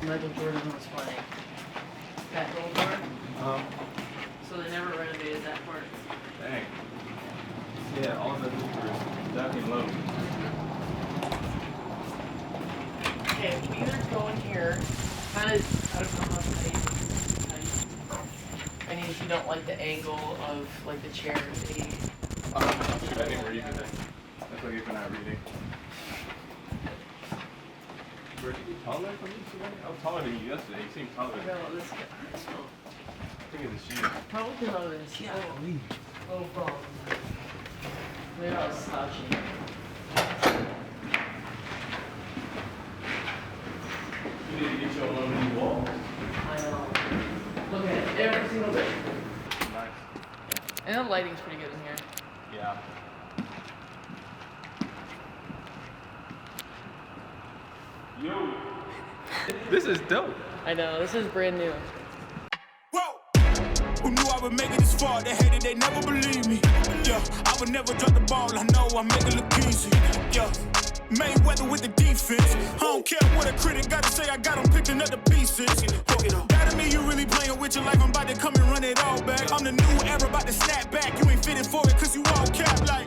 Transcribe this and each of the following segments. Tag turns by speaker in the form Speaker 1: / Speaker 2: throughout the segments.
Speaker 1: Michael Jordan was playing. That goal court. So they never renovated that part.
Speaker 2: Dang. Yeah, all the hoopers ducking low.
Speaker 1: Okay, we either go in here, kind of, I don't know how to say it. I mean, if you don't like the angle of like the chair, they.
Speaker 2: I didn't read today. That's why you're not reading. Were you taller from me today? I was taller than you yesterday. You seem taller.
Speaker 1: I got all this.
Speaker 2: I think it's the shoes.
Speaker 1: Probably because I was little problem. Maybe I was slouching.
Speaker 2: You need to get your own new wall.
Speaker 1: I know. Look at it, every single day.
Speaker 2: Nice.
Speaker 1: And the lighting's pretty good in here.
Speaker 2: Yeah. Yo. This is dope.
Speaker 1: I know, this is brand new.
Speaker 3: Whoa! Who knew I would make it this far? They hated, they never believed me. Yeah, I would never drop the ball. I know I make it look easy. Yeah, Mayweather with the defense. I don't care what a critic got to say. I got them picking up the pieces. That to me, you really playing with your life. I'm about to come and run it all back. I'm the new era, about to snap back. You ain't fitting for it because you all cap like.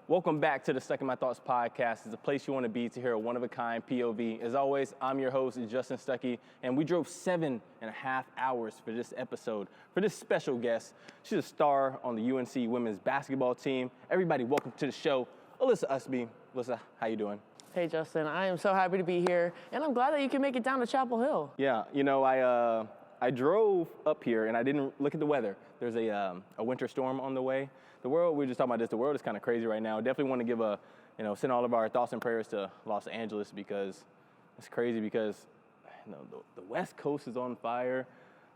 Speaker 2: Welcome back to the Stuck in My Thoughts podcast. It's a place you want to be to hear a one-of-a-kind POV. As always, I'm your host, Justin Stuckey, and we drove 7.5 hours for this episode. For this special guest, she's a star on the UNC women's basketball team. Everybody, welcome to the show, Alyssa Ustby. Alyssa, how you doing?
Speaker 1: Hey Justin, I am so happy to be here, and I'm glad that you can make it down to Chapel Hill.
Speaker 2: Yeah, you know, I drove up here and I didn't look at the weather. There's a winter storm on the way. The world, we were just talking about this, the world is kind of crazy right now. Definitely want to give send all of our thoughts and prayers to Los Angeles because it's crazy because the West Coast is on fire.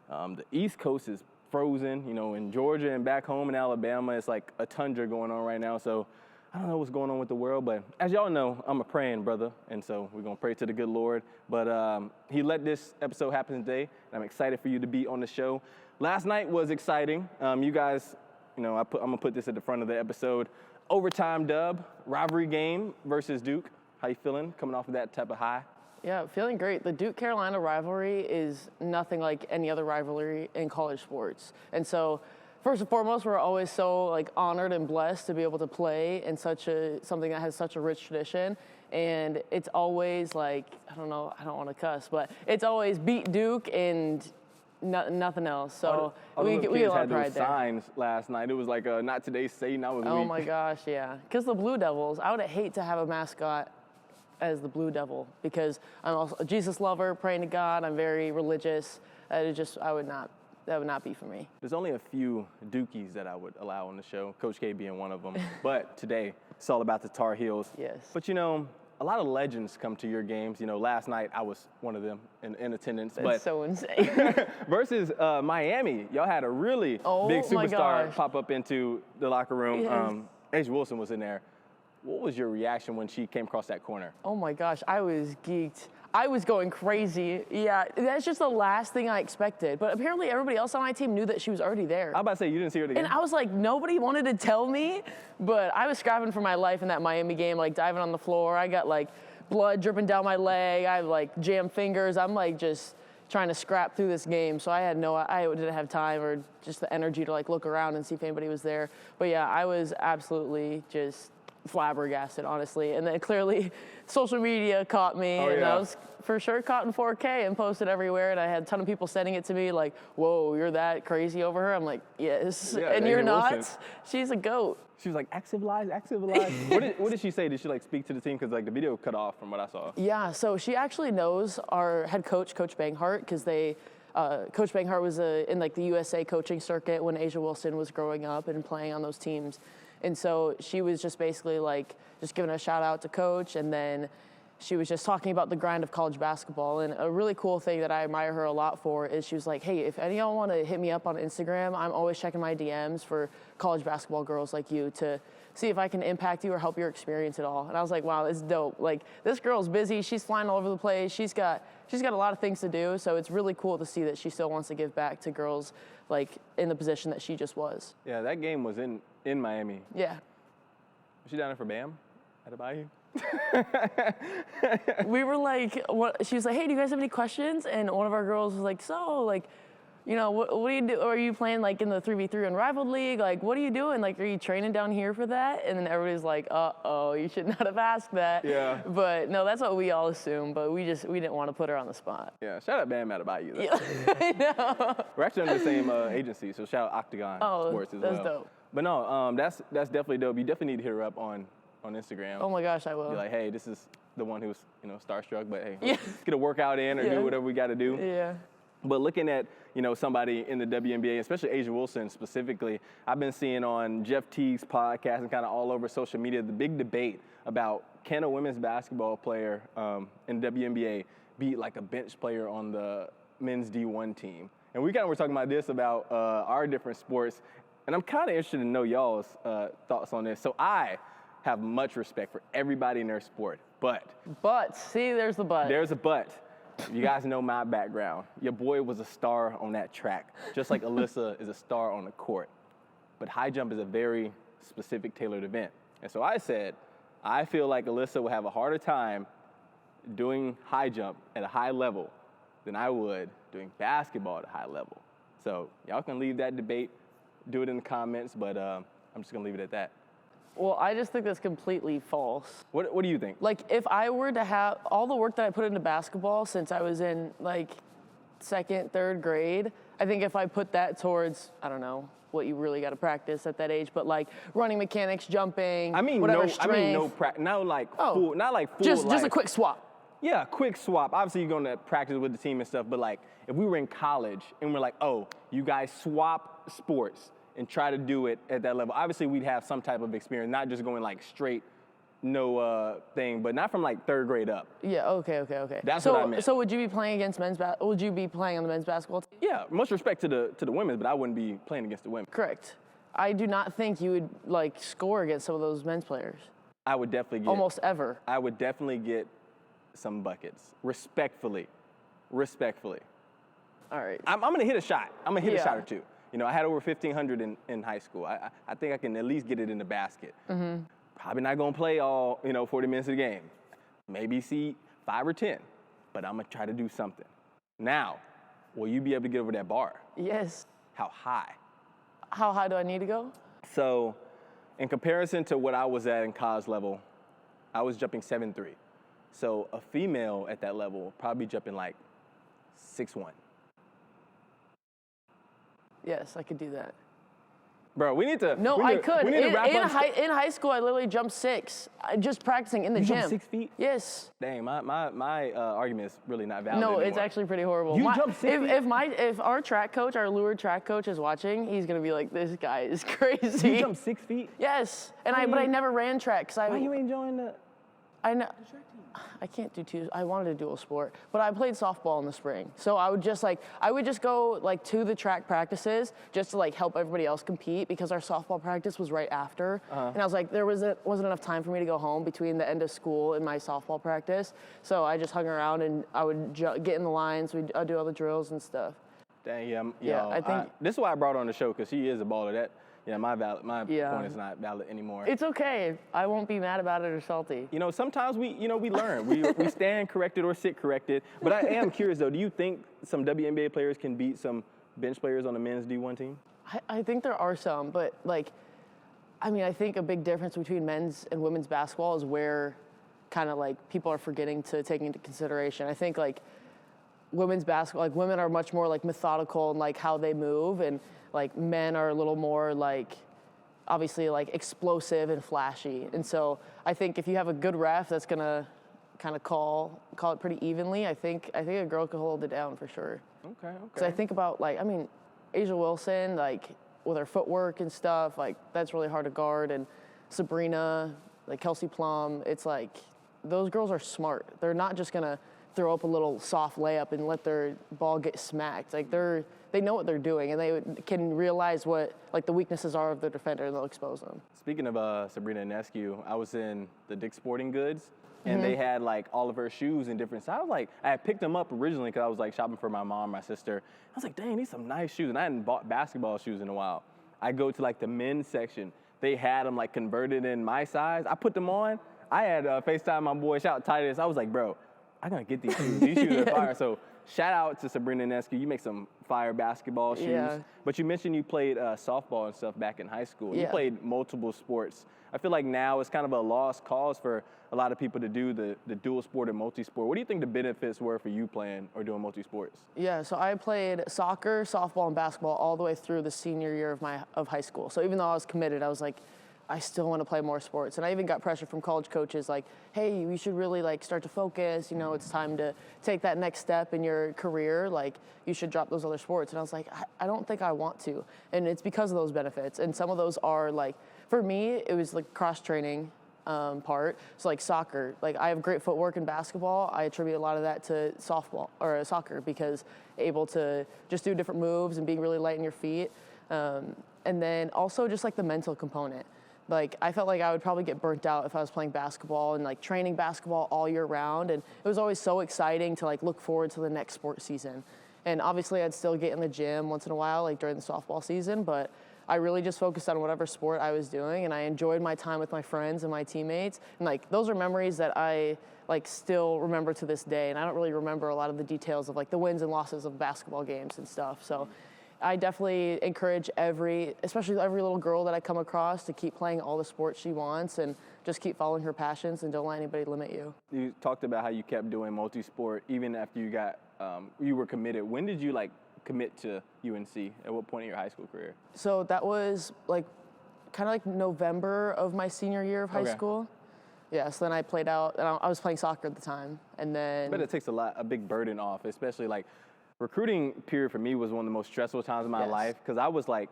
Speaker 2: The East Coast is frozen, in Georgia and back home in Alabama, it's like a tundra going on right now. So I don't know what's going on with the world, but as y'all know, I'm a praying brother, and so we're going to pray to the good Lord. But he let this episode happen today, and I'm excited for you to be on the show. Last night was exciting. You guys, I'm going to put this at the front of the episode. Overtime dub, rivalry game versus Duke. How you feeling coming off of that type of high?
Speaker 1: Yeah, feeling great. The Duke-Carolina rivalry is nothing like any other rivalry in college sports. And so, first and foremost, we're always so honored and blessed to be able to play in something that has such a rich tradition. And it's always I don't want to cuss, but it's always beat Duke and nothing else. So we get a lot of pride there.
Speaker 2: Signs last night. It was like not today, Satan. I was weak.
Speaker 1: Oh my gosh, yeah. Because the Blue Devils, I would hate to have a mascot as the Blue Devil because I'm also a Jesus lover, praying to God. I'm very religious. That would not be for me.
Speaker 2: There's only a few Dukies that I would allow on the show, Coach K being one of them. But today, it's all about the Tar Heels.
Speaker 1: Yes.
Speaker 2: But a lot of legends come to your games. Last night I was one of them in attendance.
Speaker 1: That's so insane.
Speaker 2: Versus Miami, y'all had a really big superstar pop up into the locker room.
Speaker 1: Yes.
Speaker 2: A'ja Wilson was in there. What was your reaction when she came across that corner?
Speaker 1: Oh my gosh, I was geeked. I was going crazy. Yeah, that's just the last thing I expected. But apparently everybody else on my team knew that she was already there.
Speaker 2: I was about to say, you didn't see her again?
Speaker 1: And I was like, nobody wanted to tell me, but I was scrapping for my life in that Miami game, diving on the floor. I got blood dripping down my leg. I have jammed fingers. I'm just trying to scrap through this game. So I didn't have time or just the energy to look around and see if anybody was there. But yeah, I was absolutely just flabbergasted, honestly. And then clearly social media caught me, and I was for sure caught in 4K and posted everywhere. And I had a ton of people sending it to me whoa, you're that crazy over her? I'm like, yes. Yeah, and you're not? Wilson. She's a GOAT.
Speaker 2: She was like, active lies. What did she say? Did she speak to the team? Because the video cut off from what I saw.
Speaker 1: Yeah, so she actually knows our head coach, Coach Banghart, because Coach Banghart was in the USA coaching circuit when A'ja Wilson was growing up and playing on those teams. And so she was just basically just giving a shout out to Coach, and then she was just talking about the grind of college basketball. And a really cool thing that I admire her a lot for is she was like, hey, if any of y'all want to hit me up on Instagram, I'm always checking my DMs for college basketball girls like you to see if I can impact you or help your experience at all. And I was like, wow, that's dope. This girl's busy. She's flying all over the place. She's got a lot of things to do. So it's really cool to see that she still wants to give back to girls in the position that she just was.
Speaker 2: Yeah, that game was in Miami.
Speaker 1: Yeah.
Speaker 2: Was she down there for BAM at the Bayou?
Speaker 1: We were like, she was like, hey, do you guys have any questions? And one of our girls was like, so, like, you know, what do you do? Are you playing like in the 3v3 Unrivaled League? Like, what are you doing? Like, are you training down here for that? And then everybody's like, uh-oh, you should not have asked that.
Speaker 2: Yeah.
Speaker 1: But no, that's what we all assumed, but we didn't want to put her on the spot.
Speaker 2: Yeah, shout out Bam Mad about you. Though.
Speaker 1: Yeah, I know.
Speaker 2: We're actually under the same agency, so shout out Octagon Sports as well.
Speaker 1: That's dope.
Speaker 2: But no, that's definitely dope. You definitely need to hit her up on Instagram.
Speaker 1: Oh my gosh, I will.
Speaker 2: Be like, hey, this is the one who's, you know, starstruck, but hey,
Speaker 1: Yeah.
Speaker 2: let's get a workout in or do whatever we got to do.
Speaker 1: Yeah.
Speaker 2: But looking at, you know, somebody in the WNBA, especially A'ja Wilson specifically, I've been seeing on Jeff Teague's podcast and kind of all over social media the big debate about can a women's basketball player in the WNBA be like a bench player on the men's D1 team? And we kind of were talking about this about our different sports, and I'm kind of interested to know y'all's thoughts on this. So I have much respect for everybody in their sport, but
Speaker 1: See, there's the but.
Speaker 2: there's a but. You guys know my background. Your boy was a star on that track, just like Alyssa is a star on the court. But high jump is a very specific, tailored event. And so I said, I feel like Alyssa will have a harder time doing high jump at a high level than I would doing basketball at a high level. So y'all can leave that debate, do it in the comments, but I'm just gonna leave it at that.
Speaker 1: Well, I just think that's completely false.
Speaker 2: What do you think?
Speaker 1: Like, if I were to have all the work that I put into basketball since I was in, like, 2nd, 3rd grade, I think if I put that towards, I don't know, what you really got to practice at that age, but, like, running mechanics, jumping, whatever strength.
Speaker 2: not like full,
Speaker 1: Just
Speaker 2: like,
Speaker 1: a quick swap.
Speaker 2: Yeah, quick swap. Obviously, you're going to practice with the team and stuff, but, like, if we were in college and we're like, oh, you guys swap sports and try to do it at that level, obviously we'd have some type of experience, not just going like straight, no thing, but not from like 3rd grade up.
Speaker 1: Yeah, okay.
Speaker 2: That's what I meant.
Speaker 1: So would you be playing against would you be playing on the men's basketball team?
Speaker 2: Yeah, much respect to the women, but I wouldn't be playing against the women.
Speaker 1: Correct. I do not think you would, like, score against some of those men's players.
Speaker 2: I would definitely get.
Speaker 1: Almost ever.
Speaker 2: I would definitely get some buckets, respectfully.
Speaker 1: All right.
Speaker 2: I'm going to hit a shot. I'm going to hit a
Speaker 1: Yeah.
Speaker 2: shot or two. You know, I had over 1,500 in high school. I think I can at least get it in the basket.
Speaker 1: Mm-hmm.
Speaker 2: Probably not going to play all, 40 minutes of the game. Maybe see 5 or 10, but I'm going to try to do something. Now, will you be able to get over that bar?
Speaker 1: Yes.
Speaker 2: How high?
Speaker 1: How high do I need to go?
Speaker 2: So, in comparison to what I was at in college level, I was jumping 7'3". So, a female at that level will probably jumping like 6'1".
Speaker 1: Yes, I could do that.
Speaker 2: Bro, we need to.
Speaker 1: No, I could.
Speaker 2: We need to wrap up.
Speaker 1: In high school, I literally jumped 6, just practicing in the
Speaker 2: You
Speaker 1: gym.
Speaker 2: jumped 6 feet?
Speaker 1: Yes.
Speaker 2: Dang, my argument is really not valid
Speaker 1: No,
Speaker 2: anymore.
Speaker 1: it's actually pretty horrible.
Speaker 2: You jumped 6 feet?
Speaker 1: If our track coach, our lure track coach, is watching, he's gonna be like, "This guy is crazy."
Speaker 2: You jumped 6 feet?
Speaker 1: Yes, and
Speaker 2: Why
Speaker 1: I
Speaker 2: you-
Speaker 1: never ran track because
Speaker 2: Why you ain't joined the?
Speaker 1: I know. I can't do two. I wanted to dual sport, but I played softball in the spring. So I would just go like to the track practices just to like help everybody else compete because our softball practice was right after. And I was like, there wasn't enough time for me to go home between the end of school and my softball practice. So I just hung around and I would get in the lines. I'd do all the drills and stuff.
Speaker 2: Dang,
Speaker 1: Yeah, I think-
Speaker 2: this is why I brought her on the show because she is a baller. My
Speaker 1: Yeah.
Speaker 2: point is not valid anymore.
Speaker 1: It's okay. I won't be mad about it or salty.
Speaker 2: Sometimes we learn. We stand corrected or sit corrected. But I am curious though. Do you think some WNBA players can beat some bench players on the men's D1 team?
Speaker 1: I think there are some, but I think a big difference between men's and women's basketball is where kind of like people are forgetting to take into consideration. I think like women's basketball, like women are much more like methodical in like how they move, and like men are a little more like obviously like explosive and flashy. And so I think if you have a good ref that's gonna kind of call it pretty evenly, I think a girl could hold it down for sure.
Speaker 2: Okay.
Speaker 1: Because I think about A'ja Wilson, like with her footwork and stuff, like that's really hard to guard. And Sabrina, like Kelsey Plum, it's like those girls are smart. They're not just gonna throw up a little soft layup and let their ball get smacked. Like they know what they're doing and they can realize what like the weaknesses are of the defender and they'll expose them.
Speaker 2: Speaking of Sabrina Ionescu, I was in the Dick's Sporting Goods and they had like all of her shoes in different sizes. I had picked them up originally because I was like shopping for my mom, my sister. I was like, dang, these some nice shoes. And I hadn't bought basketball shoes in a while. I go to like the men's section. They had them like converted in my size. I put them on. I had FaceTime my boy, shout out Titus. I was like, bro, I gotta get these shoes. These shoes are fire. So shout out to Sabrina Nescu. You make some fire basketball shoes.
Speaker 1: Yeah.
Speaker 2: But you mentioned you played softball and stuff back in high school.
Speaker 1: Yeah.
Speaker 2: You played multiple sports. I feel like now it's kind of a lost cause for a lot of people to do the dual sport and multi-sport. What do you think the benefits were for you playing or doing multi-sports?
Speaker 1: Yeah, so I played soccer, softball, and basketball all the way through the senior year of high school. So even though I was committed, I was like, I still want to play more sports. And I even got pressure from college coaches like, hey, you should really like start to focus. You know, it's time to take that next step in your career. Like, you should drop those other sports. And I was like, I don't think I want to. And it's because of those benefits. And some of those are like, for me, it was like cross-training part. So like soccer, like I have great footwork in basketball. I attribute a lot of that to softball or soccer because able to just do different moves and being really light in your feet. And then also just like the mental component. Like, I felt like I would probably get burnt out if I was playing basketball and like training basketball all year round. And it was always so exciting to like look forward to the next sports season. And obviously I'd still get in the gym once in a while, like during the softball season, but I really just focused on whatever sport I was doing, and I enjoyed my time with my friends and my teammates. And like, those are memories that I like still remember to this day. And I don't really remember a lot of the details of like the wins and losses of basketball games and stuff. So I definitely encourage especially every little girl that I come across to keep playing all the sports she wants and just keep following her passions and don't let anybody limit you.
Speaker 2: You talked about how you kept doing multi-sport even after you got, you were committed. When did you like commit to UNC? At what point in your high school career?
Speaker 1: So that was like kind of like November of my senior year of high school. Yeah, so then I played out, and I was playing soccer at the time, and then. But
Speaker 2: it takes a big burden off, especially like recruiting period for me was one of the most stressful times of my life because I was like,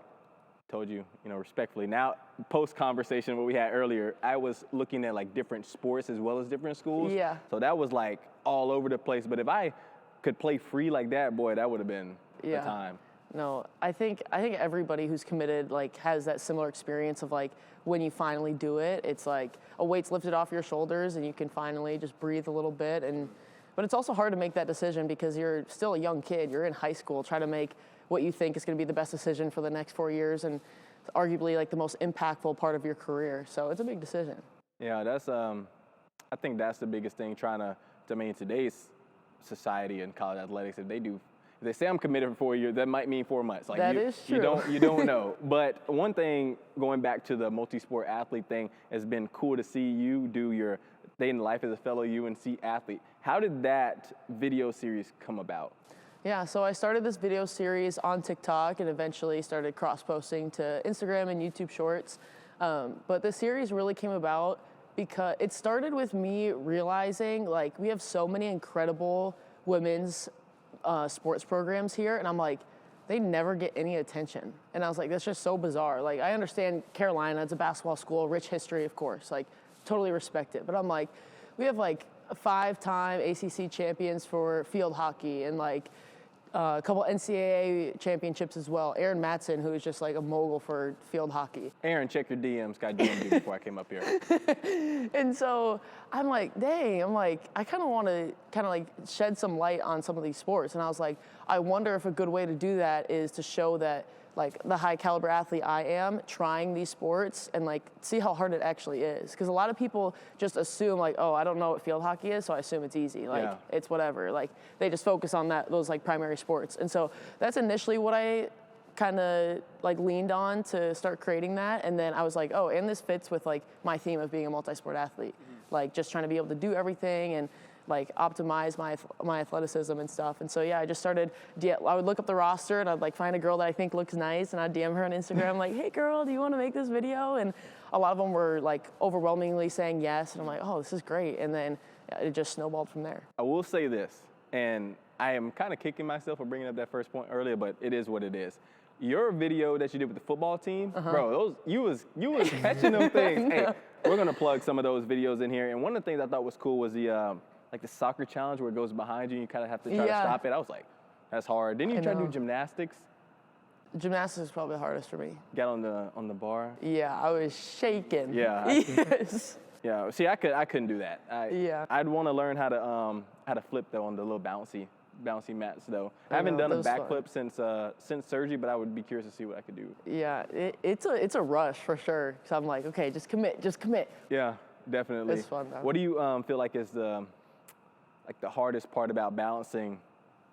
Speaker 2: told you, respectfully. Now, post-conversation, what we had earlier, I was looking at like different sports as well as different schools.
Speaker 1: Yeah.
Speaker 2: So that was like all over the place. But if I could play free like that, boy, that would have been the time.
Speaker 1: No, I think everybody who's committed like has that similar experience of like when you finally do it, it's like a weight's lifted off your shoulders and you can finally just breathe a little bit. But it's also hard to make that decision because you're still a young kid. You're in high school trying to make what you think is going to be the best decision for the next 4 years and arguably like the most impactful part of your career. So it's a big decision.
Speaker 2: Yeah, that's I think that's the biggest thing trying to in today's society and college athletics. If they say I'm committed for 4 years, that might mean 4 months. Like
Speaker 1: that is true.
Speaker 2: You don't know. But one thing, going back to the multi-sport athlete thing, has been cool to see you do your day in life as a fellow UNC athlete. How did that video series come about?
Speaker 1: Yeah, so I started this video series on TikTok and eventually started cross-posting to Instagram and YouTube Shorts. But the series really came about because it started with me realizing like we have so many incredible women's sports programs here, and I'm like, they never get any attention. And I was like, that's just so bizarre. Like, I understand Carolina, it's a basketball school, rich history, of course, like totally respect it. But I'm like, we have like 5-time ACC champions for field hockey and like a couple NCAA championships as well. Aaron Matson, who is just like a mogul for field hockey.
Speaker 2: Aaron, check your DMs. Got DM'd you before I came up here.
Speaker 1: And so I'm like, dang, I kind of want to like shed some light on some of these sports. And I was like, I wonder if a good way to do that is to show that like the high caliber athlete I am trying these sports and like see how hard it actually is. Because a lot of people just assume like, oh, I don't know what field hockey is, so I assume it's easy. Like it's whatever. Like they just focus on those like primary sports. And so that's initially what I kind of like leaned on to start creating that. And then I was like, oh, and this fits with like my theme of being a multi-sport athlete. Like just trying to be able to do everything and like optimize my athleticism and stuff. And so yeah, I just started, I would look up the roster and I'd like find a girl that I think looks nice and I'd DM her on Instagram like, hey girl, do you want to make this video? And a lot of them were like overwhelmingly saying yes. And I'm like, oh, this is great. And then it just snowballed from there.
Speaker 2: I will say this, and I am kind of kicking myself for bringing up that first point earlier, but it is what it is. Your video that you did with the football team, bro, you was catching them things. Hey, we're gonna plug some of those videos in here. And one of the things I thought was cool was the like the soccer challenge where it goes behind you and you kind of have to try to stop it. I was like, that's hard. Didn't you try to do gymnastics?
Speaker 1: Gymnastics is probably the hardest for me.
Speaker 2: Get on the bar?
Speaker 1: Yeah, I was shaking.
Speaker 2: Yeah.
Speaker 1: Yes.
Speaker 2: Yeah. See, I couldn't do that. I'd want to learn how to flip though on the little bouncy mats though. I haven't done a backflip since surgery, but I would be curious to see what I could do.
Speaker 1: Yeah, it's a rush for sure. So I'm like, okay, just commit.
Speaker 2: Yeah. definitely.
Speaker 1: It's fun though.
Speaker 2: What do you feel like is the hardest part about balancing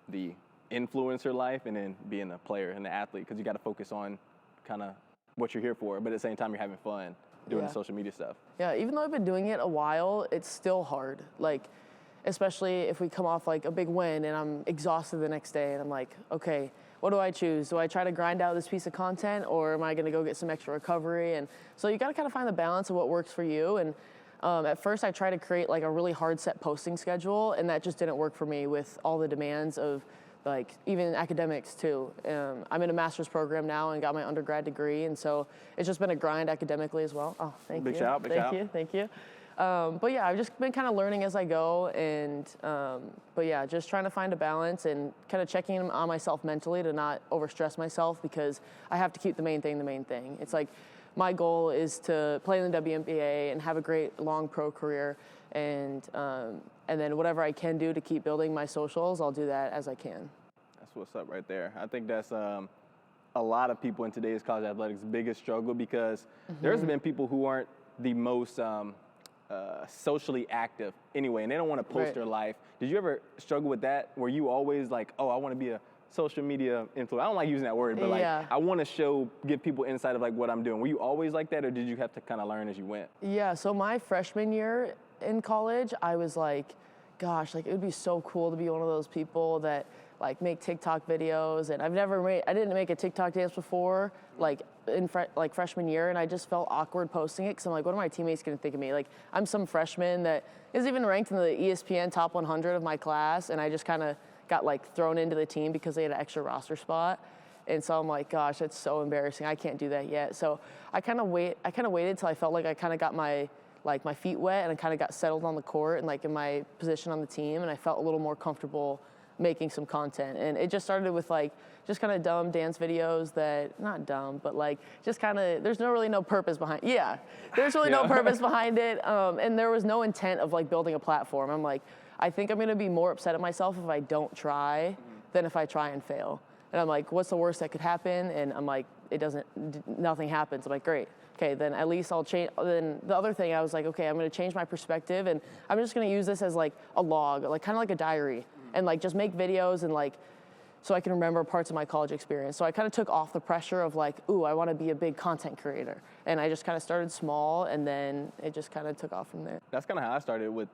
Speaker 2: the influencer life and then being a player and an athlete? Because you got to focus on kind of what you're here for, but at the same time you're having fun doing the social media stuff.
Speaker 1: Yeah, even though I've been doing it a while, it's still hard. Like, especially if we come off like a big win and I'm exhausted the next day and I'm like, okay, what do I choose? Do I try to grind out this piece of content or am I gonna go get some extra recovery? And so you gotta kind of find the balance of what works for you. And at first I tried to create like a really hard set posting schedule, and that just didn't work for me with all the demands of like even academics too. I'm in a master's program now and got my undergrad degree, and so it's just been a grind academically as well. Oh, thank you.
Speaker 2: Big shout out, big shout out.
Speaker 1: Thank you. But yeah, I've just been kind of learning as I go, and but yeah, just trying to find a balance and kind of checking on myself mentally to not overstress myself, because I have to keep the main thing. It's like my goal is to play in the WNBA and have a great long pro career, and then whatever I can do to keep building my socials, I'll do that as I can.
Speaker 2: That's what's up right there. I think that's a lot of people in today's college athletics' biggest struggle, because there's been people who aren't the most socially active anyway, and they don't want to post their life. Did you ever struggle with that? Were you always like, oh, I want to be a social media influencer? I don't like using that word, but like, I want to give people insight of like what I'm doing. Were you always like that, or did you have to kind of learn as you went? Yeah,
Speaker 1: so my freshman year in college, I was like, gosh, like it would be so cool to be one of those people that like make TikTok videos, and I didn't make a TikTok dance before, like in freshman year, and I just felt awkward posting it, because I'm like, what are my teammates gonna think of me? Like, I'm some freshman that is even ranked in the ESPN top 100 of my class, and I just kind of got like thrown into the team because they had an extra roster spot. And so I'm like, gosh, that's so embarrassing. I can't do that yet. So I kind of waited till I felt like I kind of got my feet wet and I kind of got settled on the court and like in my position on the team, and I felt a little more comfortable making some content. And it just started with like just kind of dumb dance videos that, not dumb, but like just kind of, there's really no purpose behind, there's really no purpose behind it. And there was no intent of like building a platform. I'm like, I think I'm gonna be more upset at myself if I don't try than if I try and fail. And I'm like, what's the worst that could happen? And I'm like, nothing happens. I'm like, great. Okay, then at least I'll change. Then the other thing, I was like, okay, I'm gonna change my perspective, and I'm just gonna use this as like a log, like kind of like a diary, and like just make videos and like, so I can remember parts of my college experience. So I kind of took off the pressure of like, ooh, I wanna be a big content creator. And I just kind of started small, and then it just kind of took off from there.
Speaker 2: That's kind of how I started with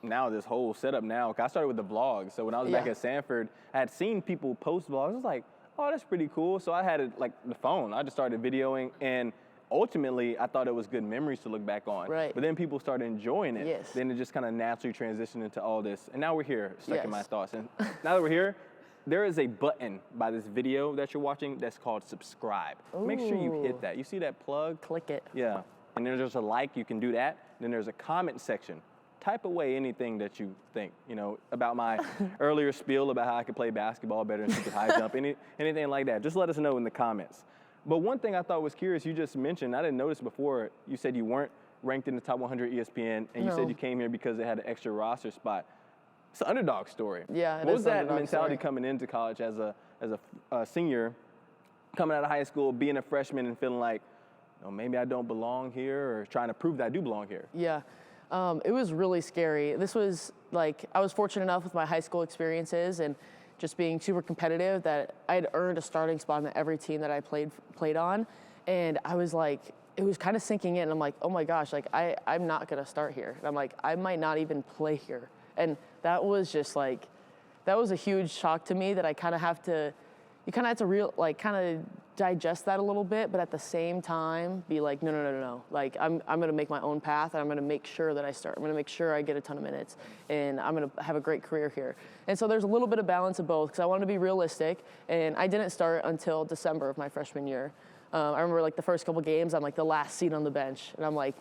Speaker 2: this whole setup now. I started with the vlogs. So when I was back at Sanford, I had seen people post vlogs. I was like, oh, that's pretty cool. So I had it like the phone. I just started videoing, and ultimately, I thought it was good memories to look back on.
Speaker 1: Right.
Speaker 2: But then people started enjoying it.
Speaker 1: Yes.
Speaker 2: Then it just kind of naturally transitioned into all this. And now we're here, stuck in my thoughts. And now that we're here, there is a button by this video that you're watching that's called subscribe. Ooh. Make sure you hit that. You see that plug?
Speaker 1: Click it.
Speaker 2: Yeah. And then there's a like, you can do that. Then there's a comment section. Type away anything that you think, about my earlier spiel about how I could play basketball better and shoot the high jump, anything like that. Just let us know in the comments. But one thing I thought was curious, you just mentioned, I didn't notice before, you said you weren't ranked in the top 100 ESPN, and you said you came here because it had an extra roster spot. It's an underdog story.
Speaker 1: Yeah,
Speaker 2: what was that mentality coming into college as a senior, coming out of high school, being a freshman and feeling like, maybe I don't belong here, or trying to prove that I do belong here?
Speaker 1: Yeah. It was really scary. This was like, I was fortunate enough with my high school experiences and just being super competitive that I had earned a starting spot on every team that I played on. And I was like, it was kind of sinking in. I'm like, oh my gosh, like I'm not gonna start here. And I'm like, I might not even play here. And that was just like, that was a huge shock to me that I kind of have to, you kind of have to kind of digest that a little bit, but at the same time be like, no. Like I'm gonna make my own path, and I'm gonna make sure that I start. I'm gonna make sure I get a ton of minutes, and I'm gonna have a great career here. And so there's a little bit of balance of both, because I wanted to be realistic, and I didn't start until December of my freshman year. I remember like the first couple games, I'm like the last seat on the bench, and I'm like,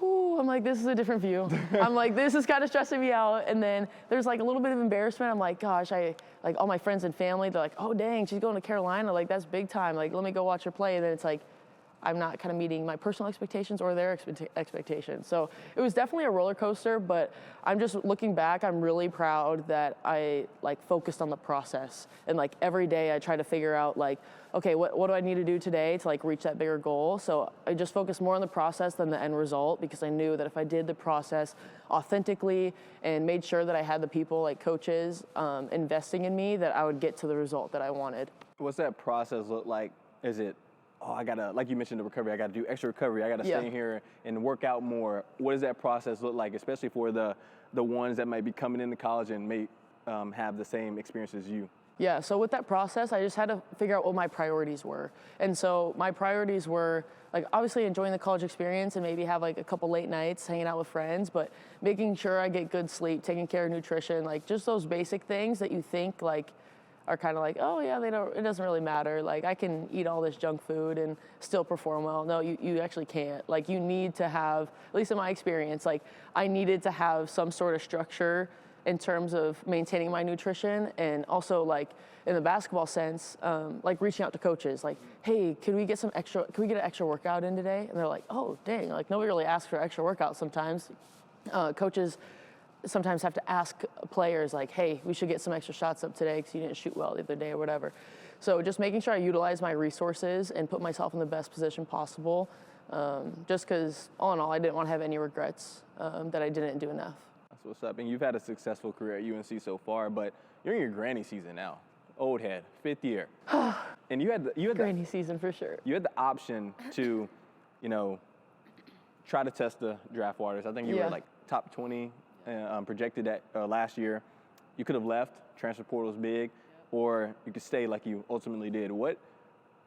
Speaker 1: ooh, I'm like, this is a different view. I'm like, this is kind of stressing me out. And then there's like a little bit of embarrassment. I'm like, gosh, like all my friends and family, they're like, oh dang, she's going to Carolina. Like, that's big time. Like, let me go watch her play. And then it's like, I'm not kind of meeting my personal expectations or their expectations. So it was definitely a roller coaster, but I'm just looking back, I'm really proud that I like focused on the process. And like every day I try to figure out like, okay, what do I need to do today to like reach that bigger goal? So I just focused more on the process than the end result, because I knew that if I did the process authentically and made sure that I had the people like coaches investing in me, that I would get to the result that I wanted.
Speaker 2: What's that process look like? Is it, oh, I gotta, like you mentioned the recovery, I gotta do extra recovery, I gotta stay in here and work out more. What does that process look like, especially for the ones that might be coming into college and may have the same experience as you?
Speaker 1: Yeah, so with that process, I just had to figure out what my priorities were. And so my priorities were like obviously enjoying the college experience and maybe have like a couple late nights hanging out with friends, but making sure I get good sleep, taking care of nutrition, like just those basic things that you think like are kind of like, oh yeah, it doesn't really matter. Like I can eat all this junk food and still perform well. No, you actually can't. Like you need to have, at least in my experience, like I needed to have some sort of structure in terms of maintaining my nutrition, and also like in the basketball sense, like reaching out to coaches, like, hey, can we get an extra workout in today? And they're like, oh, dang, like nobody really asks for extra workout sometimes. Coaches sometimes have to ask players like, hey, we should get some extra shots up today because you didn't shoot well the other day or whatever. So just making sure I utilize my resources and put myself in the best position possible, just because all in all, I didn't want to have any regrets that I didn't do enough.
Speaker 2: That's what's up. And you've had a successful career at UNC so far, but you're in your granny season now. Old head, 5th year. And you had
Speaker 1: granny season for sure.
Speaker 2: You had the option to, try to test the draft waters. I think you were like top 20 projected at last year. You could have left, transfer portal's big, or you could stay like you ultimately did. What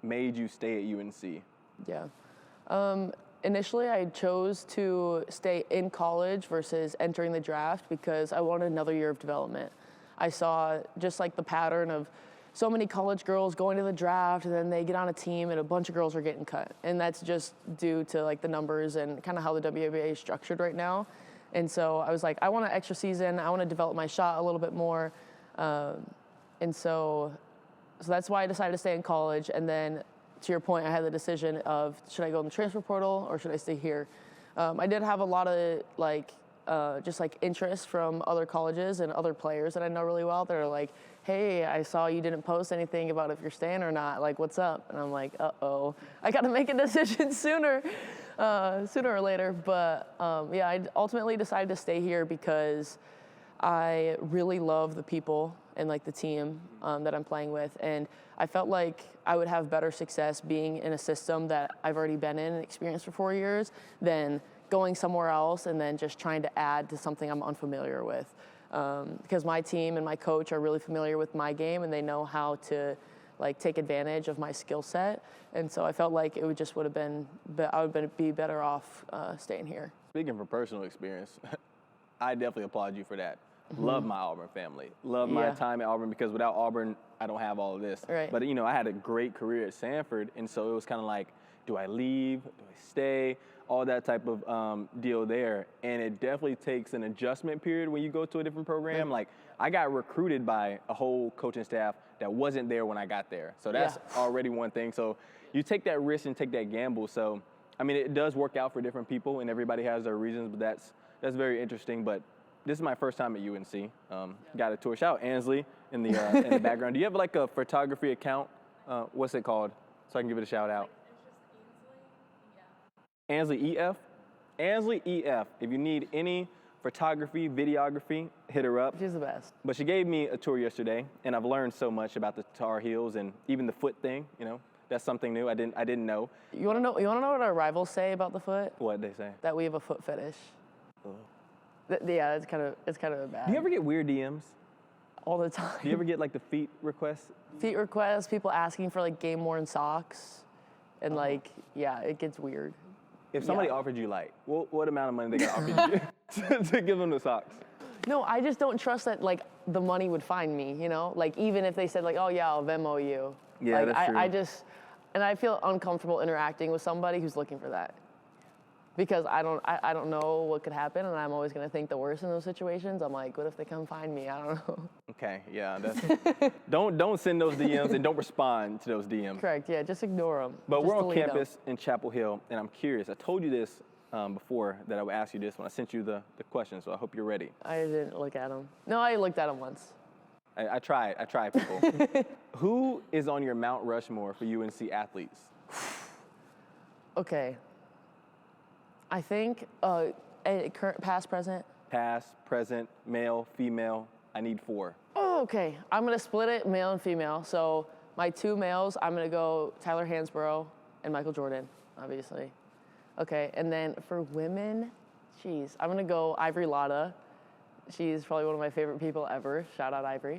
Speaker 2: made you stay at UNC?
Speaker 1: Yeah. Initially, I chose to stay in college versus entering the draft because I wanted another year of development. I saw just like the pattern of so many college girls going to the draft, and then they get on a team and a bunch of girls are getting cut. And that's just due to like the numbers and kind of how the WNBA is structured right now. And so I was like, I want an extra season. I want to develop my shot a little bit more. And so that's why I decided to stay in college. And then to your point, I had the decision of, should I go in the transfer portal or should I stay here? I did have a lot of just interest from other colleges and other players that I know really well. They're like, hey, I saw you didn't post anything about if you're staying or not. Like, what's up? And I'm like, uh-oh, I got to make a decision sooner or later. But I ultimately decided to stay here because I really love the people and like the team that I'm playing with. And I felt like I would have better success being in a system that I've already been in and experienced for 4 years than going somewhere else and then just trying to add to something I'm unfamiliar with. Because my team and my coach are really familiar with my game and they know how to like take advantage of my skill set. And so I felt like it would have been, I would be better off staying here.
Speaker 2: Speaking from personal experience, I definitely applaud you for that. Love my Auburn family. Love my time at Auburn, because without Auburn, I don't have all of this.
Speaker 1: Right.
Speaker 2: But, I had a great career at Sanford, and so it was kind of like, do I leave? Do I stay? All that type of deal there. And it definitely takes an adjustment period when you go to a different program. Like, I got recruited by a whole coaching staff that wasn't there when I got there. So that's already one thing. So you take that risk and take that gamble. So, I mean, it does work out for different people, and everybody has their reasons, but that's very interesting. But this is my first time at UNC. Got a tour. Shout out Ansley in the background. Do you have like a photography account? What's it called? So I can give it a shout out. Ansley EF. Ansley EF. If you need any photography, videography, hit her up.
Speaker 1: She's the best.
Speaker 2: But she gave me a tour yesterday, and I've learned so much about the Tar Heels and even the foot thing. That's something new I didn't know.
Speaker 1: You want to know what our rivals say about the foot?
Speaker 2: What they say?
Speaker 1: That we have a foot fetish.
Speaker 2: Oh.
Speaker 1: Yeah, it's kind of bad.
Speaker 2: Do you ever get weird DMs?
Speaker 1: All the time.
Speaker 2: Do you ever get like the feet requests?
Speaker 1: Feet requests, people asking for like game worn socks, and it gets weird.
Speaker 2: If somebody offered you what amount of money they got offered you to give them the socks?
Speaker 1: No, I just don't trust that the money would find me. Like even if they said oh yeah, I'll Venmo you.
Speaker 2: Yeah, that's true.
Speaker 1: I feel uncomfortable interacting with somebody who's looking for that. because I don't know what could happen, and I'm always going to think the worst in those situations. I'm like, what if they come find me? I don't know.
Speaker 2: Okay, yeah. Don't send those DMs and don't respond to those DMs.
Speaker 1: Correct, yeah, just ignore them.
Speaker 2: But we're on campus in Chapel Hill, and I'm curious. I told you this before that I would ask you this when I sent you the question, so I hope you're ready.
Speaker 1: I didn't look at them. No, I looked at them once.
Speaker 2: I tried, people. Who is on your Mount Rushmore for UNC athletes?
Speaker 1: Okay. I think current, past, present.
Speaker 2: Past, present, male, female. I need 4.
Speaker 1: Oh, okay. I'm going to split it male and female. So my 2 males, I'm going to go Tyler Hansbrough and Michael Jordan, obviously. Okay, and then for women, geez, I'm going to go Ivory Lotta. She's probably one of my favorite people ever. Shout out Ivory.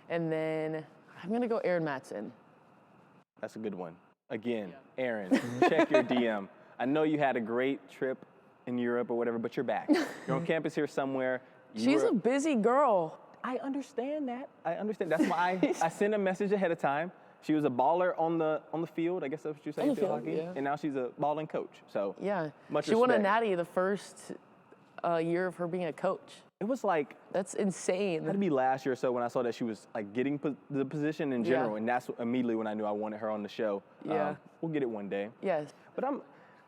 Speaker 1: And then I'm going to go Erin Matson.
Speaker 2: That's a good one. Again, Erin, check your DM. I know you had a great trip in Europe or whatever, but you're back. You're on campus here somewhere.
Speaker 1: She's a busy girl.
Speaker 2: I understand that. That's why I sent a message ahead of time. She was a baller on the field. I guess that's what you're saying, field hockey. Yeah. And now she's a balling coach. So
Speaker 1: yeah,
Speaker 2: much
Speaker 1: she
Speaker 2: respect.
Speaker 1: won a natty the first year of her being a coach.
Speaker 2: It was like,
Speaker 1: that's insane.
Speaker 2: It had to be last year or so when I saw that she was like getting the position in general, and that's immediately when I knew I wanted her on the show.
Speaker 1: Yeah,
Speaker 2: we'll get it one day.
Speaker 1: Yes.
Speaker 2: But I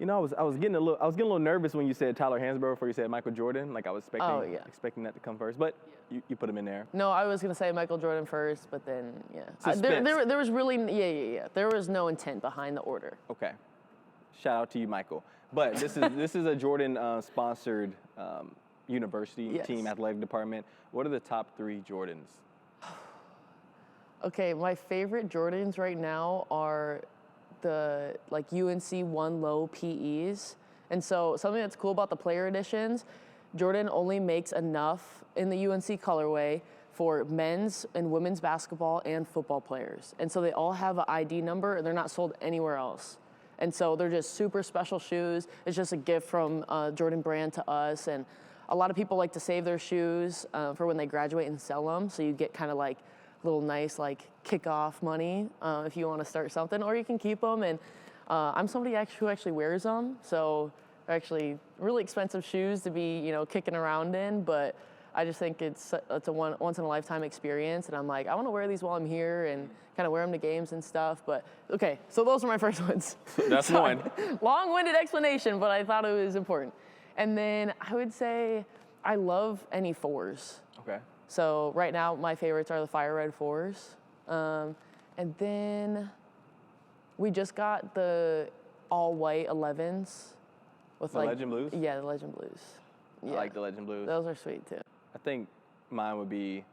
Speaker 2: was getting a little nervous when you said Tyler Hansbrough before you said Michael Jordan. Like I was expecting that to come first, but you put him in there.
Speaker 1: No, I was gonna say Michael Jordan first, but then
Speaker 2: There
Speaker 1: was really there was no intent behind the order.
Speaker 2: Okay, shout out to you, Michael. But this is a Jordan sponsored university team athletic department. What are the top 3 Jordans?
Speaker 1: Okay, my favorite Jordans right now are the UNC 1 low PEs. And so something that's cool about the player editions, Jordan only makes enough in the UNC colorway for men's and women's basketball and football players. And so they all have an ID number and they're not sold anywhere else. And so they're just super special shoes. It's just a gift from Jordan brand to us. And a lot of people like to save their shoes for when they graduate and sell them. So you get kind of like little nice kickoff money if you want to start something, or you can keep them. And I'm somebody who actually wears them, so they're actually really expensive shoes to be kicking around in. But I just think it's a once in a lifetime experience, and I'm like, I want to wear these while I'm here and kind of wear them to games and stuff. But okay, so those are my first ones.
Speaker 2: That's one.
Speaker 1: Long-winded explanation, but I thought it was important. And then I would say I love any 4s.
Speaker 2: Okay.
Speaker 1: So right now, my favorites are the Fire Red 4s. And then we just got the all-white 11s. With
Speaker 2: the Legend Blues?
Speaker 1: Yeah, the Legend Blues. Yeah.
Speaker 2: I like the Legend Blues.
Speaker 1: Those are sweet, too.
Speaker 2: I think mine would be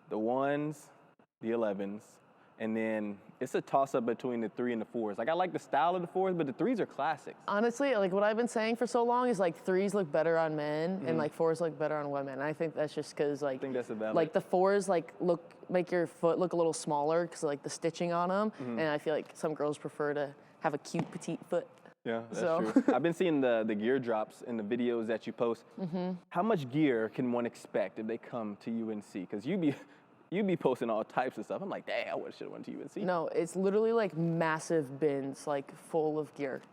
Speaker 2: the 1s, the 11s, and then it's a toss-up between the 3 and the 4s. I like the style of the 4s, but the 3s are classics.
Speaker 1: Honestly, what I've been saying for so long is 3s look better on men and 4s look better on women. And I think that's just because
Speaker 2: I think that's a valid.
Speaker 1: The 4s make your foot look a little smaller because the stitching on them. And I feel like some girls prefer to have a cute petite foot.
Speaker 2: Yeah, that's true. I've been seeing the gear drops in the videos that you post. How much gear can one expect if they come to UNC? Because you be posting all types of stuff. I'm like, dang, I should have went to UNC.
Speaker 1: No, it's literally massive bins, full of gear,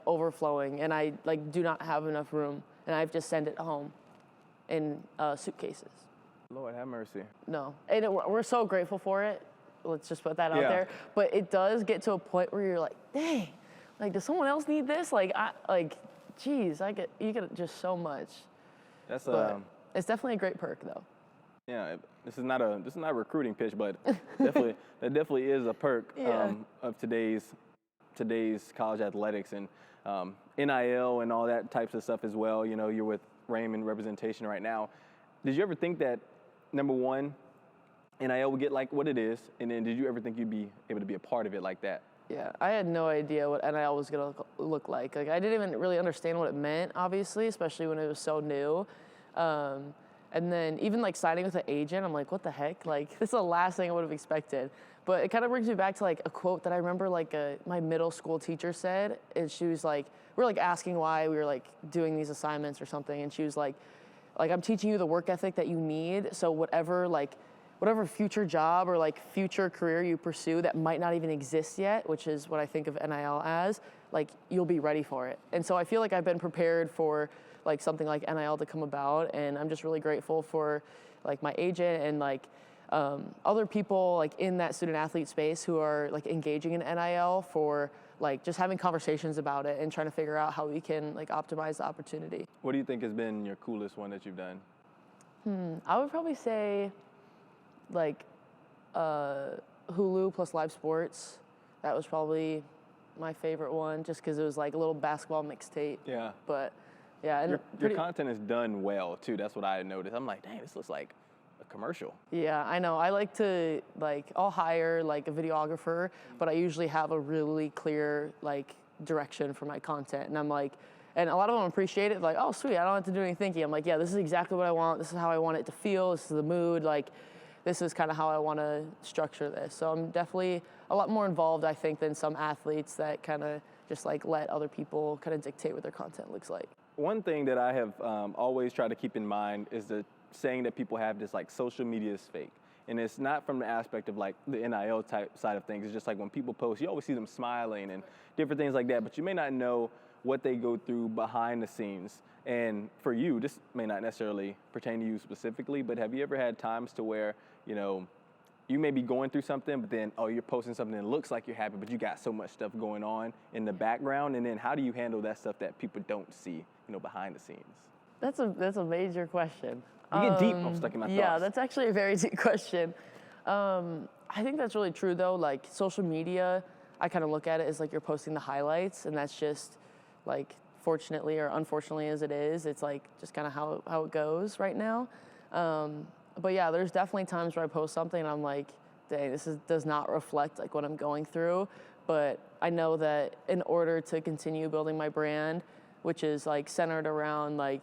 Speaker 1: overflowing, and I do not have enough room, and I have to send it home in suitcases.
Speaker 2: Lord have mercy.
Speaker 1: No, and we're so grateful for it. Let's just put that out there. But it does get to a point where you're like, dang, does someone else need this? Geez, you get just so much.
Speaker 2: It's
Speaker 1: definitely a great perk, though.
Speaker 2: Yeah, this is not a recruiting pitch, but that definitely is a perk of today's college athletics and NIL and all that types of stuff as well. You're with Raymond representation right now. Did you ever think that, number one, NIL would get what it is, and then did you ever think you'd be able to be a part of it like that?
Speaker 1: Yeah, I had no idea what NIL was going to look like. I didn't even really understand what it meant, obviously, especially when it was so new. And then even signing with an agent, I'm like, what the heck? This is the last thing I would have expected. But it kind of brings me back to a quote that I remember my middle school teacher said. And she was we're asking why we were doing these assignments or something. And she was like, I'm teaching you the work ethic that you need. So whatever whatever future job or like future career you pursue that might not even exist yet, which is what I think of NIL as, like you'll be ready for it. And so I feel like I've been prepared for like something like NIL to come about, and I'm just really grateful for like my agent and like other people like in that student athlete space who are like engaging in NIL for like just having conversations about it and trying to figure out how we can like optimize the opportunity.
Speaker 2: What do you think has been your coolest one that you've done?
Speaker 1: I would probably say like Hulu plus live sports. That was probably my favorite one just because it was like a little basketball mixtape.
Speaker 2: Yeah.
Speaker 1: But yeah. And
Speaker 2: your content is done well too. That's what I noticed. I'm like, dang, this looks like a commercial.
Speaker 1: Yeah, I know. I like to I'll hire like a videographer, but I usually have a really clear like direction for my content. And I'm like, and a lot of them appreciate it. Like, oh, sweet, I don't have to do any thinking. I'm like, yeah, this is exactly what I want. This is how I want it to feel. This is the mood. Like, this is kind of how I want to structure this. So I'm definitely a lot more involved, I think, than some athletes that kind of just like let other people kind of dictate what their content looks like.
Speaker 2: One thing that I have always tried to keep in mind is the saying that people have this like social media is fake. And it's not from the aspect of like the NIL type side of things. It's just like when people post, you always see them smiling and different things like that, but you may not know what they go through behind the scenes. And for you, this may not necessarily pertain to you specifically, but have you ever had times to where, you know, you may be going through something, but then, oh, you're posting something that looks like you're happy, but you got so much stuff going on in the background, and then how do you handle that stuff that people don't see, you know, behind the scenes?
Speaker 1: That's a major question.
Speaker 2: You get deep. I'm stuck in my thoughts.
Speaker 1: Yeah, that's actually a very deep question. I think that's really true though. Like social media, I kind of look at it as like you're posting the highlights, and that's just like, fortunately or unfortunately as it is, it's like just kind of how it goes right now. But yeah, there's definitely times where I post something and I'm like, dang, does not reflect like what I'm going through. But I know that in order to continue building my brand, which is like centered around like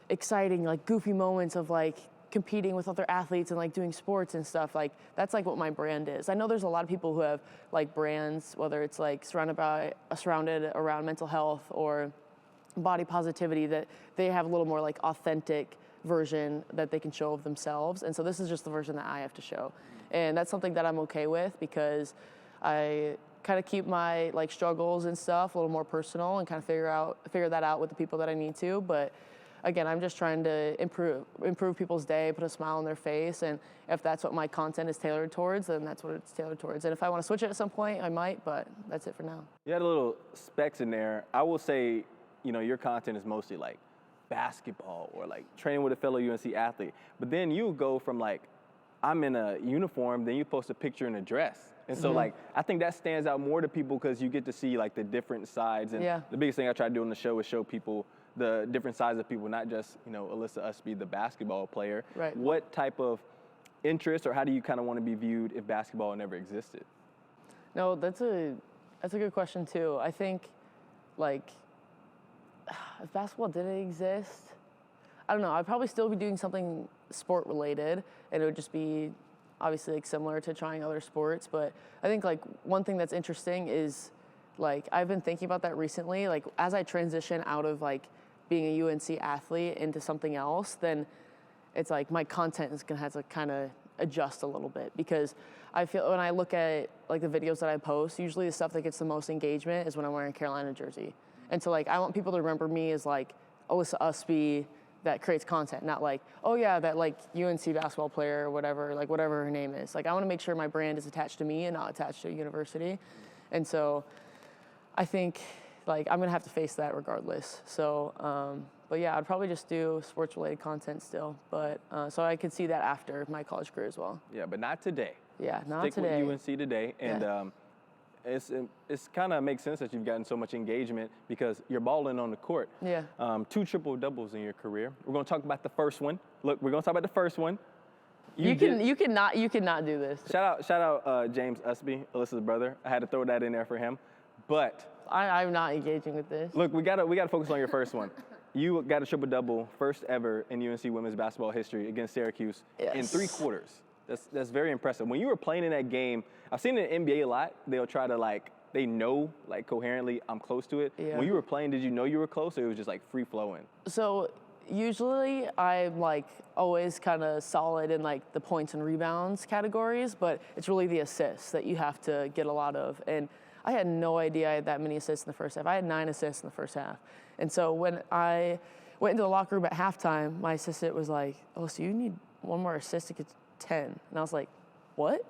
Speaker 1: exciting, like goofy moments of like competing with other athletes and like doing sports and stuff, like that's like what my brand is. I know there's a lot of people who have like brands, whether it's like surrounded around mental health or body positivity, that they have a little more like authentic version that they can show of themselves. And so this is just the version that I have to show. And that's something that I'm okay with because I kind of keep my like struggles and stuff a little more personal and kind of figure that out with the people that I need to. But again, I'm just trying to improve people's day, put a smile on their face, and if that's what my content is tailored towards, then that's what it's tailored towards. And if I want to switch it at some point, I might, but that's it for now.
Speaker 2: You had a little specs in there. I will say, you know, your content is mostly like basketball or like training with a fellow UNC athlete. But then you go from like, I'm in a uniform, then you post a picture in a dress. And so like, I think that stands out more to people because you get to see like the different sides. And the biggest thing I try to do on the show is show people the different sides of people, not just, you know, Alyssa Ustby, the basketball player.
Speaker 1: Right.
Speaker 2: What type of interest or how do you kind of want to be viewed if basketball never existed?
Speaker 1: No, that's a good question too. I think like if basketball didn't exist, I don't know, I'd probably still be doing something sport related, and it would just be obviously like similar to trying other sports. But I think like one thing that's interesting is like I've been thinking about that recently, like as I transition out of like being a UNC athlete into something else, then it's like my content is gonna have to kind of adjust a little bit, because I feel when I look at like the videos that I post, usually the stuff that gets the most engagement is when I'm wearing a Carolina jersey. And so like I want people to remember me as like Alyssa Ustby that creates content, not like, oh yeah, that like UNC basketball player or whatever, like whatever her name is. Like I want to make sure my brand is attached to me and not attached to a university. And so I think like I'm gonna have to face that regardless. So, but yeah, I'd probably just do sports-related content still. But so I could see that after my college career as well.
Speaker 2: Yeah, but not today.
Speaker 1: Yeah, not
Speaker 2: Stick
Speaker 1: today.
Speaker 2: with UNC today, and it's kind of makes sense that you've gotten so much engagement because you're balling on the court.
Speaker 1: Yeah.
Speaker 2: 2 triple doubles in your career. We're gonna talk about the first one. Look, we're gonna talk about the first one.
Speaker 1: You cannot do this.
Speaker 2: Shout out James Ustby, Alyssa's brother. I had to throw that in there for him, but.
Speaker 1: I'm not engaging with this.
Speaker 2: Look, we gotta focus on your first one. You got a triple-double, first ever in UNC women's basketball history against Syracuse in 3 quarters. That's very impressive. When you were playing in that game, I've seen it in the NBA a lot. They'll try to like, they know like coherently I'm close to it.
Speaker 1: Yeah.
Speaker 2: When you were playing, did you know you were close, or it was just like free flowing?
Speaker 1: So Usually I'm like always kind of solid in like the points and rebounds categories, but it's really the assists that you have to get a lot of. And I had no idea I had that many assists in the first half. I had 9 assists in the first half. And so when I went into the locker room at halftime, my assistant was like, "Oh, so you need one more assist to get to 10." And I was like, "What?"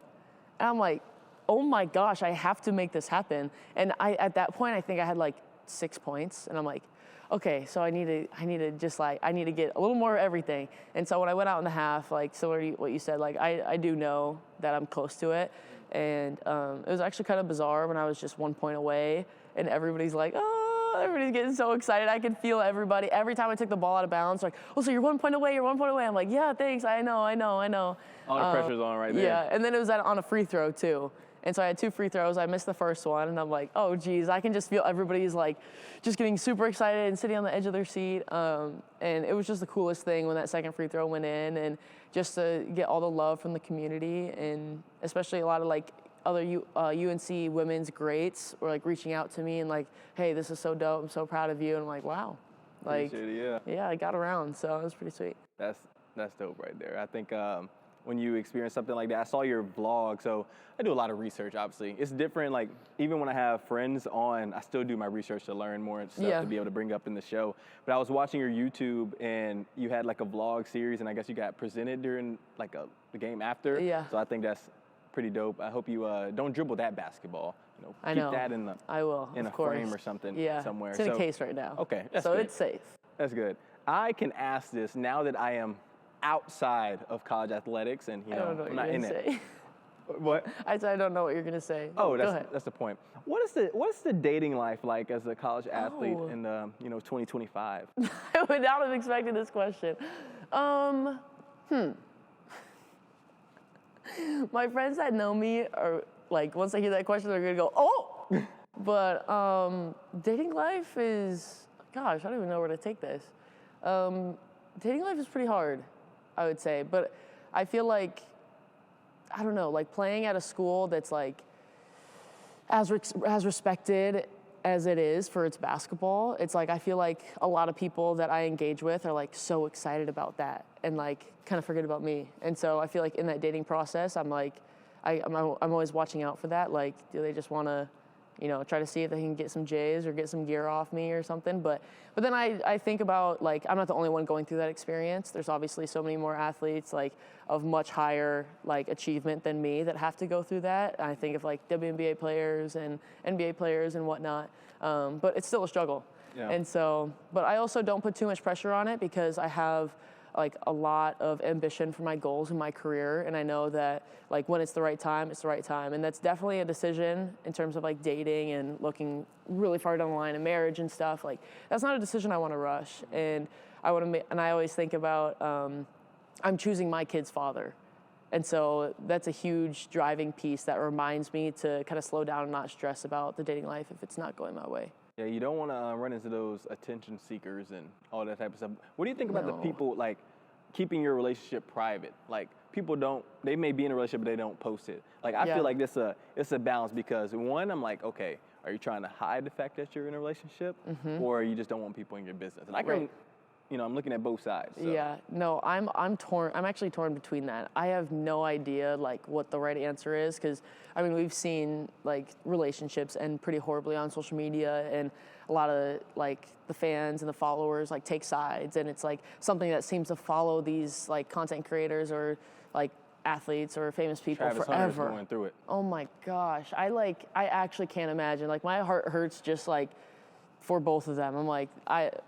Speaker 1: And I'm like, "Oh my gosh, I have to make this happen." And at that point, I think I had like 6 points. And I'm like, okay, so I need to get a little more of everything. And so when I went out in the half, like similar to what you said, like I do know that I'm close to it. And it was actually kind of bizarre when I was just 1 point away and everybody's like, oh, everybody's getting so excited. I could feel everybody. Every time I took the ball out of bounds, like, oh, so you're 1 point away, you're 1 point away. I'm like, yeah, thanks, I know.
Speaker 2: All the pressure's on right there.
Speaker 1: Yeah, and then it was on a free throw too. And so I had 2 free throws. I missed the first one, and I'm like, oh, geez, I can just feel everybody's like just getting super excited and sitting on the edge of their seat. And it was just the coolest thing when that second free throw went in, and just to get all the love from the community, and especially a lot of like other UNC women's greats were like reaching out to me and like, hey, this is so dope. I'm so proud of you. And I'm like, wow, like, yeah, I got around, so it was pretty sweet.
Speaker 2: That's dope right there. I think when you experience something like that, I saw your vlog, so I do a lot of research, obviously. It's different, like, even when I have friends on, I still do my research to learn more and stuff to be able to bring up in the show. But I was watching your YouTube, and you had, like, a vlog series, and I guess you got presented during, like, the game after.
Speaker 1: Yeah.
Speaker 2: So I think that's pretty dope. I hope you don't dribble that basketball. You know,
Speaker 1: I
Speaker 2: keep
Speaker 1: know.
Speaker 2: that in a frame or something somewhere.
Speaker 1: It's in a case right now.
Speaker 2: Okay, that's
Speaker 1: so
Speaker 2: good.
Speaker 1: it's safe.
Speaker 2: That's good. I can ask this now that I am outside of college athletics, and
Speaker 1: I don't know what
Speaker 2: I'm not
Speaker 1: you're
Speaker 2: in
Speaker 1: gonna
Speaker 2: it.
Speaker 1: say.
Speaker 2: What?
Speaker 1: I said I don't know what you're gonna say.
Speaker 2: Oh,
Speaker 1: Go ahead.
Speaker 2: that's the point. What's the dating life like as a college athlete in the 2025?
Speaker 1: I would not have expected this question. My friends that know me are like, once they hear that question, they're gonna go, oh. But dating life is, gosh, I don't even know where to take this. Dating life is pretty hard, I would say. But I feel like, I don't know, like playing at a school that's like as respected as it is for its basketball, it's like I feel like a lot of people that I engage with are like so excited about that and like kind of forget about me. And so I feel like in that dating process, I'm like, I'm always watching out for that. Like, do they just want to, try to see if they can get some J's or get some gear off me or something. But then I think about, like, I'm not the only one going through that experience. There's obviously so many more athletes, like, of much higher, like, achievement than me that have to go through that. I think of, like, WNBA players and NBA players and whatnot. But it's still a struggle. Yeah. And so, but I also don't put too much pressure on it because I have, like, a lot of ambition for my goals in my career, and I know that, like, when it's the right time, it's the right time. And that's definitely a decision in terms of, like, dating and looking really far down the line in marriage and stuff. Like, that's not a decision I want to rush. And I always think about I'm choosing my kid's father. And so that's a huge driving piece that reminds me to kind of slow down and not stress about the dating life if it's not going my way.
Speaker 2: Yeah, you don't want to run into those attention seekers and all that type of stuff. What do you think about the people, like, keeping your relationship private? Like, people they may be in a relationship, but they don't post it. Like, I feel like it's a balance because, one, I'm like, okay, are you trying to hide the fact that you're in a relationship? Or you just don't want people in your business? And I can, I'm looking at both sides. So. Yeah,
Speaker 1: no, I'm torn. I'm actually torn between that. I have no idea, like, what the right answer is because, I mean, we've seen, like, relationships end pretty horribly on social media, and a lot of, like, the fans and the followers, like, take sides, and it's, like, something that seems to follow these, like, content creators or, like, athletes or famous people
Speaker 2: Travis
Speaker 1: forever.
Speaker 2: Hunter's going through it.
Speaker 1: Oh, my gosh. I actually can't imagine. Like, my heart hurts just, like, for both of them. I'm like,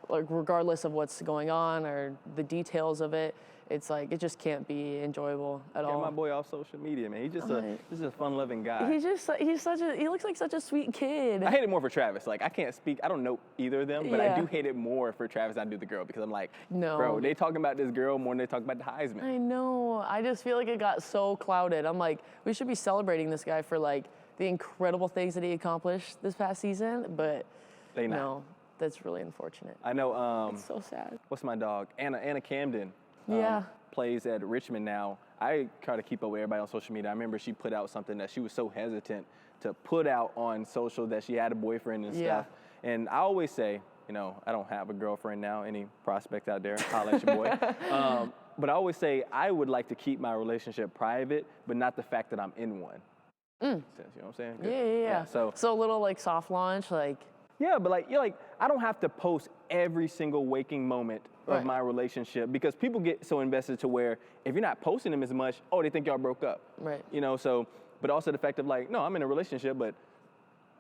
Speaker 1: regardless of what's going on or the details of it, it's like, it just can't be enjoyable at all.
Speaker 2: Get my boy off social media, man. He's just a fun-loving guy.
Speaker 1: He looks like such a sweet kid.
Speaker 2: I hate it more for Travis. Like, I can't speak, I don't know either of them, but I do hate it more for Travis than I do the girl because I'm like, bro, they talking about this girl more than they talk about the Heisman.
Speaker 1: I know. I just feel like it got so clouded. I'm like, we should be celebrating this guy for, like, the incredible things that he accomplished this past season, but no, that's really unfortunate.
Speaker 2: I know.
Speaker 1: It's so sad.
Speaker 2: What's my dog? Anna Camden. Plays at Richmond now. I try to keep up with everybody on social media. I remember she put out something that she was so hesitant to put out on social that she had a boyfriend and stuff. And I always say, you know, I don't have a girlfriend now. Any prospects out there, holla at your boy. But I always say I would like to keep my relationship private, but not the fact that I'm in one. You know what I'm saying?
Speaker 1: Yeah. So a little like soft launch, like.
Speaker 2: Yeah, but like, I don't have to post every single waking moment of my relationship, because people get so invested to where if you're not posting them as much, oh, they think y'all broke up.
Speaker 1: Right.
Speaker 2: You know, so, but also the fact of like, no, I'm in a relationship, but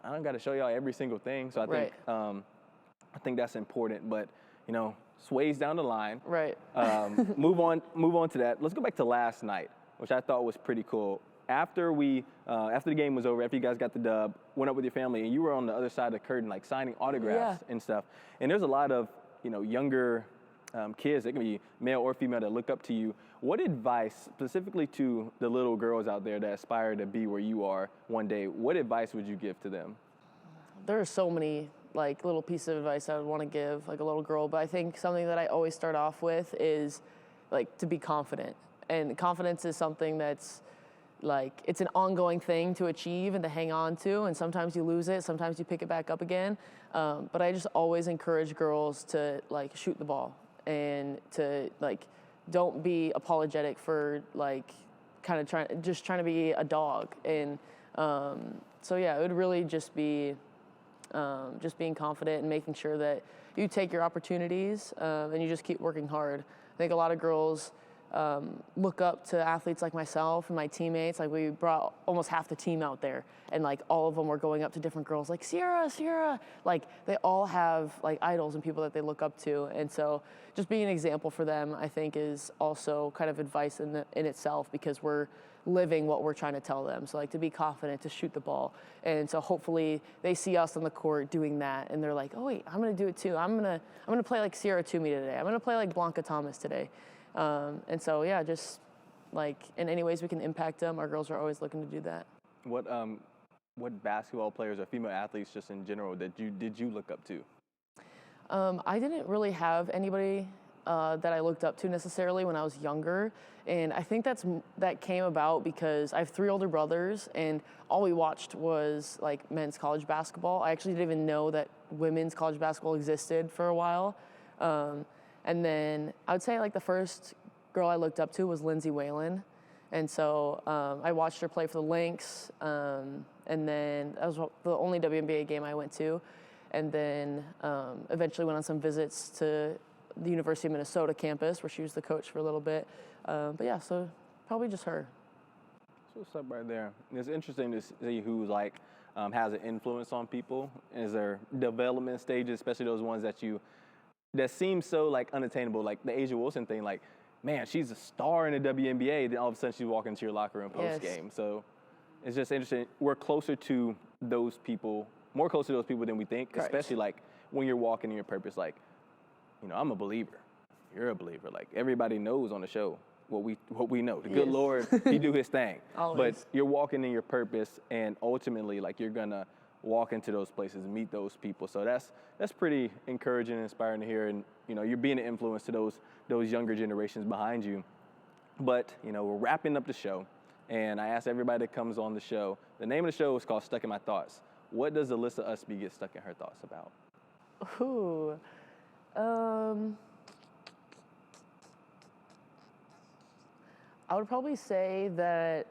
Speaker 2: I don't got to show y'all every single thing. So I think that's important, but you know, sways down the line.
Speaker 1: Right.
Speaker 2: Move on to that. Let's go back to last night, which I thought was pretty cool. After the game was over, after you guys got the dub, went up with your family, and you were on the other side of the curtain, like signing autographs and stuff. And there's a lot of, you know, younger kids, they can be male or female, that look up to you. What advice, specifically to the little girls out there that aspire to be where you are one day, what advice would you give to them?
Speaker 1: There are so many like little pieces of advice I would want to give like a little girl, but I think something that I always start off with is like to be confident. And confidence is something that's like, it's an ongoing thing to achieve and to hang on to, and sometimes you lose it, sometimes you pick it back up again. But I just always encourage girls to like shoot the ball and to like, don't be apologetic for like kind of trying to be a dog. And so yeah, it would really just be just being confident and making sure that you take your opportunities and you just keep working hard. I think a lot of girls look up to athletes like myself and my teammates. Like we brought almost half the team out there, and like all of them were going up to different girls like Sierra. Like they all have like idols and people that they look up to, and so just being an example for them, I think, is also kind of advice in itself, because we're living what we're trying to tell them. So like to be confident, to shoot the ball, and so hopefully they see us on the court doing that, and they're like, oh wait, I'm gonna do it too. I'm gonna play like Sierra Toomey today. I'm gonna play like Blanca Thomas today. And so, yeah, just like in any ways we can impact them, our girls are always looking to do that.
Speaker 2: What basketball players or female athletes just in general did you look up to?
Speaker 1: I didn't really have anybody that I looked up to necessarily when I was younger. And I think that came about because I have 3 older brothers, and all we watched was like men's college basketball. I actually didn't even know that women's college basketball existed for a while. And then I would say like the first girl I looked up to was Lindsay Whalen. And so I watched her play for the Lynx. And then that was the only WNBA game I went to. And then eventually went on some visits to the University of Minnesota campus, where she was the coach for a little bit. But yeah, so probably just her.
Speaker 2: So what's up right there? It's interesting to see who like has an influence on people. Is there development stages, especially those ones that seems so like unattainable, like the Asia Wilson thing, like, man, she's a star in the WNBA, then all of a sudden she's walking into your locker room post-game. Yes. So it's just interesting. We're closer to those people, more closer to those people than we think, correct. Especially like when you're walking in your purpose, like, you know, I'm a believer. You're a believer. Like everybody knows on the show what we know. The good Lord, he do his thing.
Speaker 1: Always.
Speaker 2: But you're walking in your purpose, and ultimately like you're gonna walk into those places, meet those people. So that's pretty encouraging and inspiring to hear. And you know, you're being an influence to those younger generations behind you. But you know, we're wrapping up the show, and I asked everybody that comes on the show. The name of the show is called Stuck in My Thoughts. What does Alyssa Ustby get stuck in her thoughts about?
Speaker 1: Ooh, I would probably say that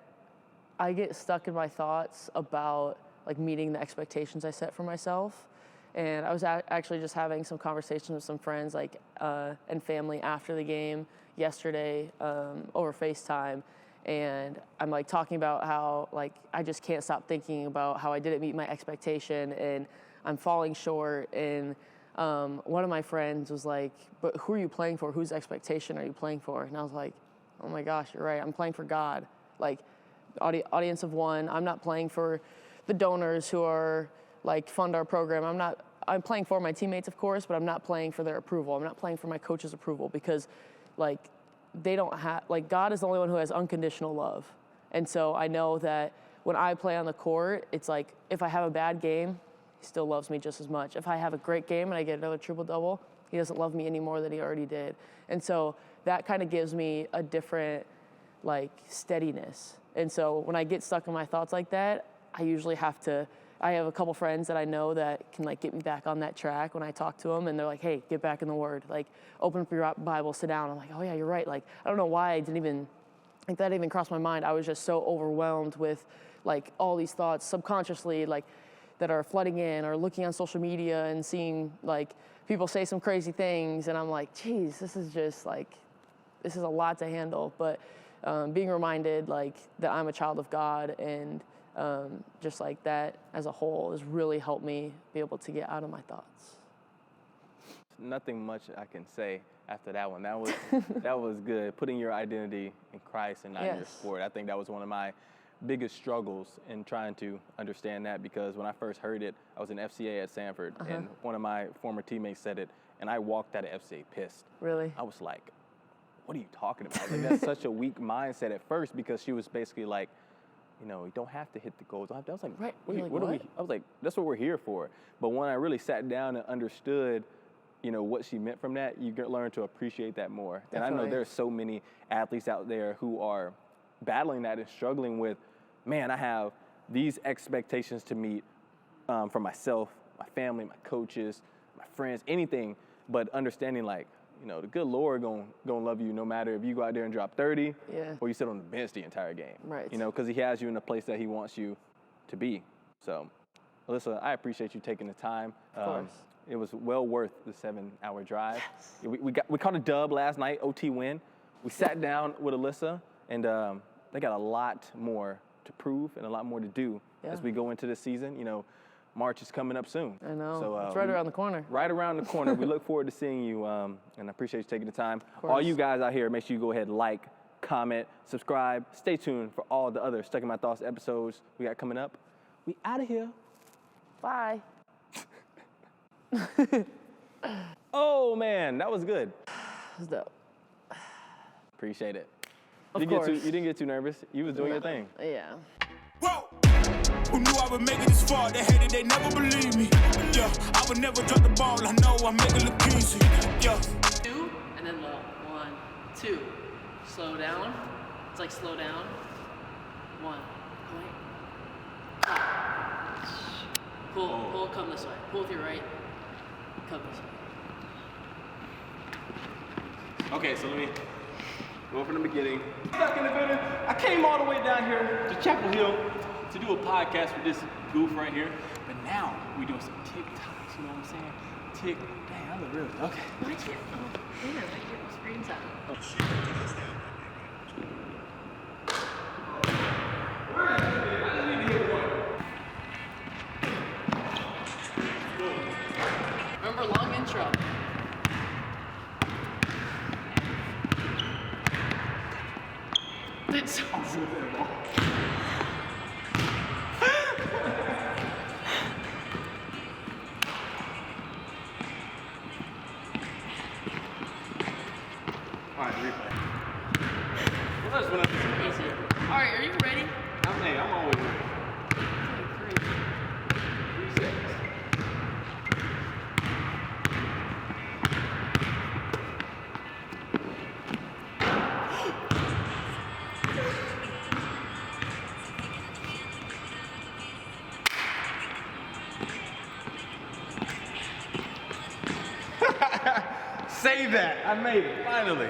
Speaker 1: I get stuck in my thoughts about like meeting the expectations I set for myself. And I was actually just having some conversations with some friends like and family after the game yesterday over FaceTime. And I'm like talking about how like I just can't stop thinking about how I didn't meet my expectation and I'm falling short. And one of my friends was like, but who are you playing for? Whose expectation are you playing for? And I was like, oh my gosh, you're right. I'm playing for God. Like audience of one. I'm not playing for the donors who are like fund our program. I'm playing for my teammates, of course, but I'm not playing for their approval. I'm not playing for my coach's approval, because like they don't have, like God is the only one who has unconditional love. And so I know that when I play on the court, it's like if I have a bad game, he still loves me just as much. If I have a great game and I get another triple-double, he doesn't love me any more than he already did. And so that kind of gives me a different like steadiness. And so when I get stuck in my thoughts like that, I usually have to I have a couple friends that I know that can like get me back on that track when I talk to them, and they're like, hey, get back in the Word. Like, open up your Bible, sit down. I'm like, oh yeah, you're right. Like, I don't know why I didn't even, like that even crossed my mind. I was just so overwhelmed with like all these thoughts subconsciously, like that are flooding in, or looking on social media and seeing like people say some crazy things. And I'm like, geez, this is just like, this is a lot to handle. But being reminded like that I'm a child of God, and just like that as a whole has really helped me be able to get out of my thoughts.
Speaker 2: Nothing much I can say after that one. That was that was good. Putting your identity in Christ and not in your sport. I think that was one of my biggest struggles in trying to understand that, because when I first heard it, I was in FCA at Sanford, and one of my former teammates said it, and I walked out of FCA pissed.
Speaker 1: Really?
Speaker 2: I was like, what are you talking about? Like, that's such a weak mindset at first, because she was basically like, you know, you don't have to hit the goals. I was like,
Speaker 1: right.
Speaker 2: what are we? I was like, that's what we're here for. But when I really sat down and understood, you know, what she meant from that, you learn to appreciate that more.
Speaker 1: Definitely.
Speaker 2: And I know there's so many athletes out there who are battling that and struggling with, man, I have these expectations to meet from myself, my family, my coaches, my friends, anything, but understanding like, you know, the good Lord gonna love you no matter if you go out there and drop 30 or you sit on the bench the entire game.
Speaker 1: Right.
Speaker 2: You know, because he has you in the place that he wants you to be. So, Alyssa, I appreciate you taking the time.
Speaker 1: Of course.
Speaker 2: It was well worth the 7-hour drive. Yes. We caught a dub last night, OT win. We sat down with Alyssa, and they got a lot more to prove and a lot more to do as we go into the season. You know, March is coming up soon.
Speaker 1: I know.
Speaker 2: So,
Speaker 1: it's right around the corner.
Speaker 2: Right around the corner. We look forward to seeing you, and I appreciate you taking the time. All you guys out here, make sure you go ahead and like, comment, subscribe. Stay tuned for all the other Stuck in My Thoughts episodes we got coming up. We out of here.
Speaker 1: Bye.
Speaker 2: Oh, man, that was good.
Speaker 1: That's dope.
Speaker 2: Appreciate it.
Speaker 1: Of course.
Speaker 2: You didn't get too nervous. You was doing your thing.
Speaker 1: Yeah.
Speaker 3: Whoa. Who knew I would make it this far? They hated, they never believe me. Yeah, I would never drop the ball. I know I make it look easy. Yeah.
Speaker 4: 2, and then low. 1, 2. Slow down. It's like slow down. 1. Point. Pull, come this way. Pull with your right. Come this way.
Speaker 2: Okay, so let me go from the beginning. Stuck in the building. I came all the way down here to Chapel Hill to do a podcast with this goof right here. But now we doing some TikToks, you know what I'm saying? Dang, I look real good. Okay.
Speaker 4: I can't. Oh, yeah, I get my screen time. Remember, long intro. That's so good.
Speaker 2: Alright, replay. Well, that's what I think.
Speaker 4: Easy. Alright, are you ready?
Speaker 2: I'm always ready. 3 seconds. Say that. I made it, finally.